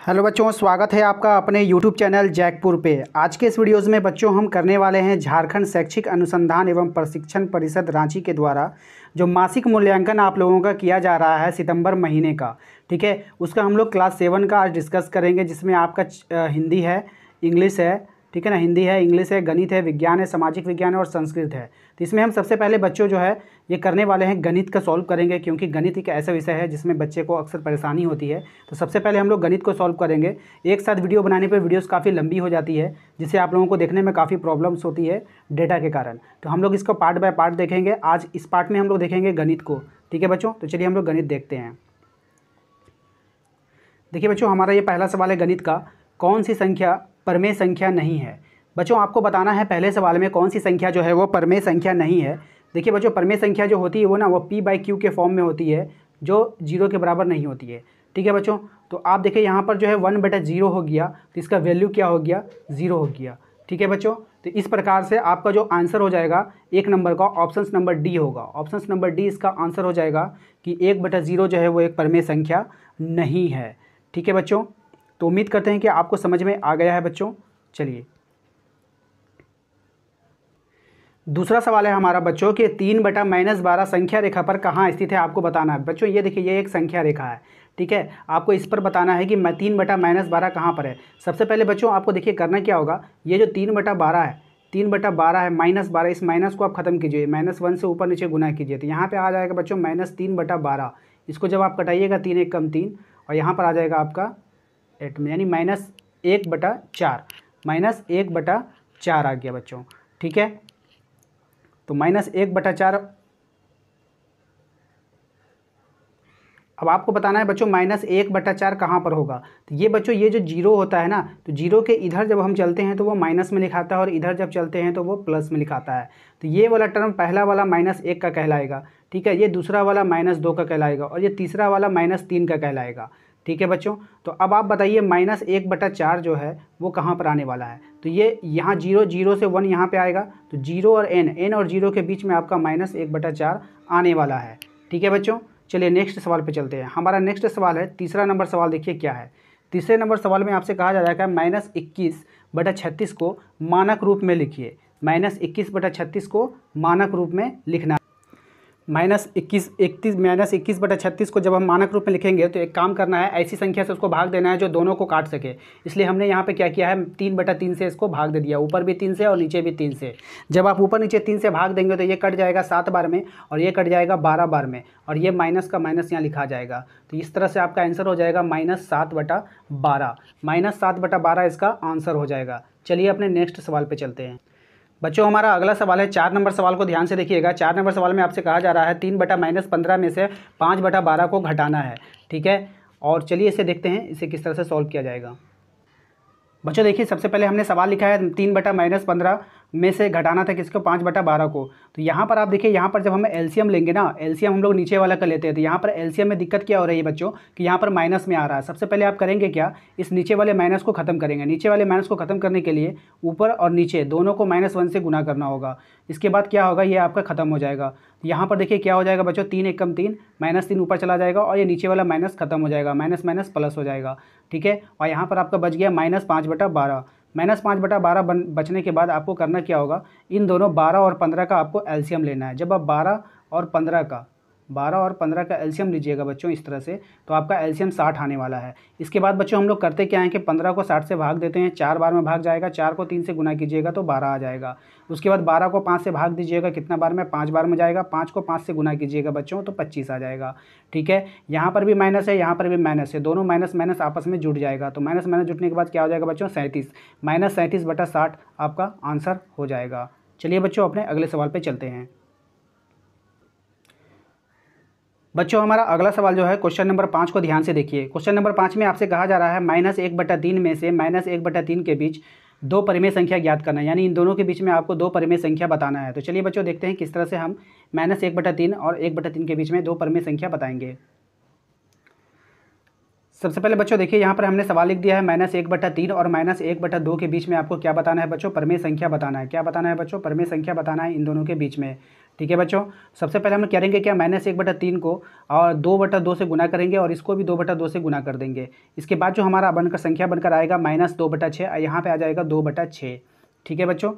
Hello बच्चों, स्वागत है आपका अपने यूट्यूब चैनल जैकपुर पे। आज के इस वीडियोज़ में बच्चों हम करने वाले हैं झारखंड शैक्षिक अनुसंधान एवं प्रशिक्षण परिषद रांची के द्वारा जो मासिक मूल्यांकन आप लोगों का किया जा रहा है सितंबर महीने का। ठीक है, उसका हम लोग क्लास 7 का आज डिस्कस करेंगे, जिसमें आपका हिंदी है, इंग्लिश है, ठीक है ना, हिंदी है, इंग्लिश है, गणित है, विज्ञान है, सामाजिक विज्ञान और संस्कृत है। तो इसमें हम सबसे पहले बच्चों जो है ये करने वाले हैं गणित का सॉल्व करेंगे, क्योंकि गणित एक ऐसा विषय है जिसमें बच्चे को अक्सर परेशानी होती है। तो सबसे पहले हम लोग गणित को सॉल्व करेंगे। एक साथ वीडियो बनाने पर वीडियोस काफ़ी लंबी हो जाती है, जिससे आप लोगों को देखने में काफ़ी प्रॉब्लम्स होती है डेटा के कारण। तो हम लोग इसको पार्ट बाय पार्ट देखेंगे। आज इस पार्ट में हम लोग देखेंगे गणित को। ठीक है बच्चों, तो चलिए हम लोग गणित देखते हैं। देखिए बच्चों, हमारा ये पहला सवाल है गणित का, कौन सी संख्या परमेय संख्या नहीं है। बच्चों आपको बताना है पहले सवाल में कौन सी संख्या जो है वो परमेय संख्या नहीं है। देखिए बच्चों, परमेय संख्या जो होती है वो वो p/q के फॉर्म में होती है, जो 0 के बराबर नहीं होती है। ठीक है बच्चों, तो आप देखिए यहाँ पर जो है 1/0 हो गया, तो इसका वैल्यू क्या हो गया, 0 हो गया। ठीक है बच्चों, तो इस प्रकार से आपका जो आंसर हो जाएगा एक नंबर का ऑप्शन नंबर डी होगा। ऑप्शन नंबर डी इसका आंसर हो जाएगा कि 1/0 जो है वो एक परमेय संख्या नहीं है। ठीक है बच्चों, तो उम्मीद करते हैं कि आपको समझ में आ गया है बच्चों। चलिए दूसरा सवाल है हमारा बच्चों कि 3/-12 संख्या रेखा पर कहाँ स्थित है, आपको बताना है। बच्चों ये देखिए, ये एक संख्या रेखा है। ठीक है, आपको इस पर बताना है कि 3/-12 कहाँ पर है। सबसे पहले बच्चों आपको देखिए करना क्या होगा, ये जो 3/12 है, 3/12 है, -12, इस माइनस को आप खत्म कीजिए, -1 से ऊपर नीचे गुना कीजिए, तो यहाँ पर आ जाएगा बच्चों -3/12। इसको जब आप कटाइएगा 3 × 3 और यहाँ पर आ जाएगा आपका 8 में, यानी -1/4, -1/4 आ गया बच्चों। ठीक है, तो -1/4। अब आपको बताना है बच्चों -1/4 कहाँ पर होगा। तो ये बच्चों, ये जो 0 होता है ना, तो 0 के इधर जब हम चलते हैं तो वो माइनस में लिखाता है, और इधर जब चलते हैं तो वो प्लस में लिखाता है। तो ये वाला टर्म पहला वाला -1 का कहलाएगा। ठीक है, ये दूसरा वाला -2 का कहलाएगा, और ये तीसरा वाला -3 का कहलाएगा। ठीक है बच्चों, तो अब आप बताइए -1/4 जो है वो कहाँ पर आने वाला है। तो ये यहाँ 0 से 1 यहाँ पे आएगा, तो 0 और n और 0 के बीच में आपका -1/4 आने वाला है। ठीक है बच्चों, चलिए नेक्स्ट सवाल पे चलते हैं। हमारा नेक्स्ट सवाल है तीसरा नंबर सवाल। देखिए क्या है, तीसरे नंबर सवाल में आपसे कहा जा रहा है -21/36 को मानक रूप में लिखिए। -21/36 को मानक रूप में लिखना। -21/36 को जब हम मानक रूप में लिखेंगे तो एक काम करना है, ऐसी संख्या से उसको भाग देना है जो दोनों को काट सके। इसलिए हमने यहाँ पे क्या किया है, 3/3 से इसको भाग दे दिया, ऊपर भी 3 से और नीचे भी 3 से। जब आप ऊपर नीचे 3 से भाग देंगे तो ये कट जाएगा 7 बार में, और ये कट जाएगा 12 बार में, और ये माइनस का माइनस यहाँ लिखा जाएगा। तो इस तरह से आपका आंसर हो जाएगा -7/12। -7/12 इसका आंसर हो जाएगा। चलिए अपने नेक्स्ट सवाल पर चलते हैं। बच्चों हमारा अगला सवाल है 4 नंबर सवाल को ध्यान से देखिएगा। 4 नंबर सवाल में आपसे कहा जा रहा है 3/-15 में से 5/12 को घटाना है। ठीक है, और चलिए इसे देखते हैं, इसे किस तरह से सॉल्व किया जाएगा। बच्चों देखिए, सबसे पहले हमने सवाल लिखा है 3/-15 में से घटाना था किसको, 5/12 को। तो यहाँ पर आप देखिए, यहाँ पर जब हम एलसीएम लेंगे ना, एलसीएम हम लोग नीचे वाला का लेते हैं, तो यहाँ पर एलसीएम में दिक्कत क्या हो रही है बच्चों कि यहाँ पर माइनस में आ रहा है। सबसे पहले आप करेंगे क्या, इस नीचे वाले माइनस को खत्म करेंगे। नीचे वाले माइनस को खत्म करने के लिए ऊपर और नीचे दोनों को -1 से गुना करना होगा। इसके बाद क्या होगा, ये आपका खत्म हो जाएगा। यहाँ पर देखिए क्या हो जाएगा बच्चों, 3 × 3 -3 ऊपर चला जाएगा, और ये नीचे वाला माइनस खत्म हो जाएगा, माइनस माइनस प्लस हो जाएगा। ठीक है, और यहाँ पर आपका बच गया -5/12। -5/12 बचने के बाद आपको करना क्या होगा, इन दोनों 12 और 15 का आपको एलसीएम लेना है। जब आप 12 और 15 का एलसीएम लीजिएगा बच्चों इस तरह से, तो आपका एलसीएम 60 आने वाला है। इसके बाद बच्चों हम लोग करते क्या हैं कि 15 को 60 से भाग देते हैं, 4 बार में भाग जाएगा, 4 को 3 से गुना कीजिएगा तो 12 आ जाएगा। उसके बाद 12 को 5 से भाग दीजिएगा, कितना बार में, 5 बार में जाएगा, 5 को 5 से गुना कीजिएगा बच्चों तो 25 आ जाएगा। ठीक है, यहाँ पर भी माइनस है, यहाँ पर भी माइनस है, दोनों माइनस माइनस आपस में जुड़ जाएगा। तो माइनस माइनस जुटने के बाद क्या हो जाएगा बच्चों, 37, -37/60 आपका आंसर हो जाएगा। चलिए बच्चों अपने अगले सवाल पर चलते हैं। बच्चों हमारा अगला सवाल जो है क्वेश्चन नंबर 5 को ध्यान से देखिए। क्वेश्चन नंबर 5 में आपसे कहा जा रहा है -1/3 में से -1/3 के बीच 2 परिमेय संख्या ज्ञात करना है, यानी इन दोनों के बीच में आपको 2 परिमेय संख्या बताना है। तो चलिए बच्चों देखते हैं किस तरह से हम -1/3 और 1/3 के बीच में 2 परिमेय संख्या बताएंगे। सबसे पहले बच्चों देखिए, यहाँ पर हमने सवाल लिख दिया है -1/3 और -1/2 के बीच में आपको क्या बताना है बच्चों, परिमेय संख्या बताना है। क्या बताना है बच्चों, परिमेय संख्या बताना है इन दोनों के बीच में। ठीक है बच्चों, सबसे पहले हम लोग करेंगे क्या, -1/3 को और 2/2 से गुना करेंगे और इसको भी 2/2 से गुना कर देंगे। इसके बाद जो हमारा बनकर संख्या बनकर आएगा -2/6, यहाँ पे आ जाएगा 2/6। ठीक है बच्चों,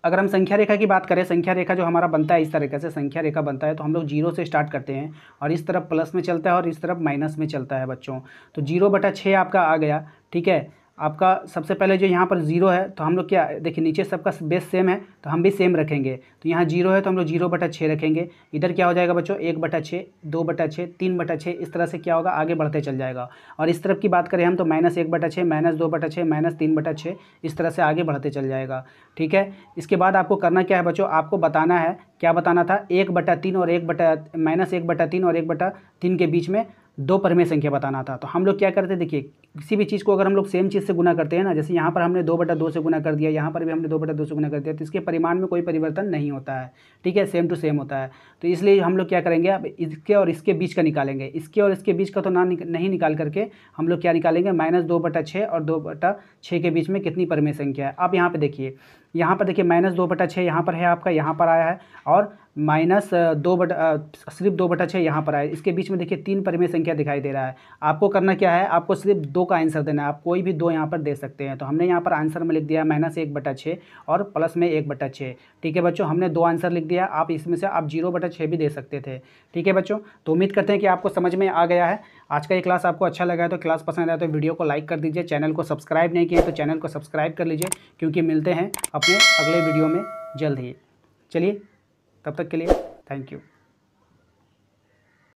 अगर हम संख्या रेखा की बात करें, संख्या रेखा जो हमारा बनता है इस तरीके से संख्या रेखा बनता है, तो हम लोग 0 से स्टार्ट करते हैं और इस तरफ प्लस में चलता है और इस तरफ माइनस में चलता है बच्चों। तो 0/6 आपका आ गया। ठीक है, आपका सबसे पहले जो यहाँ पर 0 है तो हम लोग क्या देखिए, नीचे सबका बेस सेम है तो हम भी सेम रखेंगे। तो यहाँ 0 है तो हम लोग 0/6 रखेंगे। इधर क्या हो जाएगा बच्चों, 1/6, 2/6, 3/6, इस तरह से क्या होगा, आगे बढ़ते चल जाएगा। और इस तरफ की बात करें हम तो -1/6, -2/6, -3/6, इस तरह से आगे बढ़ते चल जाएगा। ठीक है, इसके बाद आपको करना क्या है बच्चों, आपको बताना है, क्या बताना था, 1/3 और -1/3 और 1/3 के बीच में 2 परिमेय संख्या बताना था। तो हम लोग क्या करते हैं, देखिए किसी भी चीज़ को अगर हम लोग सेम चीज़ से गुना करते हैं ना, जैसे यहाँ पर हमने 2/2 से गुना कर दिया, यहाँ पर भी हमने 2/2 से गुना कर दिया, तो इसके परिमाण में कोई परिवर्तन नहीं होता है। ठीक है, सेम टू सेम होता है। तो इसलिए हम लोग क्या करेंगे, अब इसके और इसके बीच का निकालेंगे। इसके और इसके बीच का तो नहीं निकाल करके हम लोग क्या निकालेंगे, -2/6 और 2/6 के बीच में कितनी परिमेय संख्या है। अब यहाँ पे देखिए, -2/6 यहाँ पर है आपका, यहाँ पर आया है, और सिर्फ 2/6 यहाँ पर आया। इसके बीच में देखिए 3 परिमेय संख्या दिखाई दे रहा है। आपको करना क्या है, आपको सिर्फ 2 का आंसर देना है। आप कोई भी 2 यहाँ पर दे सकते हैं। तो हमने यहाँ पर आंसर में लिख दिया -1/6 और प्लस में 1/6। ठीक है बच्चों, हमने 2 आंसर लिख दिया। आप इसमें से आप 0/6 भी दे सकते थे। ठीक है बच्चों, तो उम्मीद करते हैं कि आपको समझ में आ गया है। आज का ये क्लास आपको अच्छा लगा है तो क्लास पसंद आया तो वीडियो को लाइक कर दीजिए। चैनल को सब्सक्राइब नहीं किया तो चैनल को सब्सक्राइब कर लीजिए, क्योंकि मिलते हैं अपने अगले वीडियो में जल्द ही। चलिए, तब तक के लिए थैंक यू।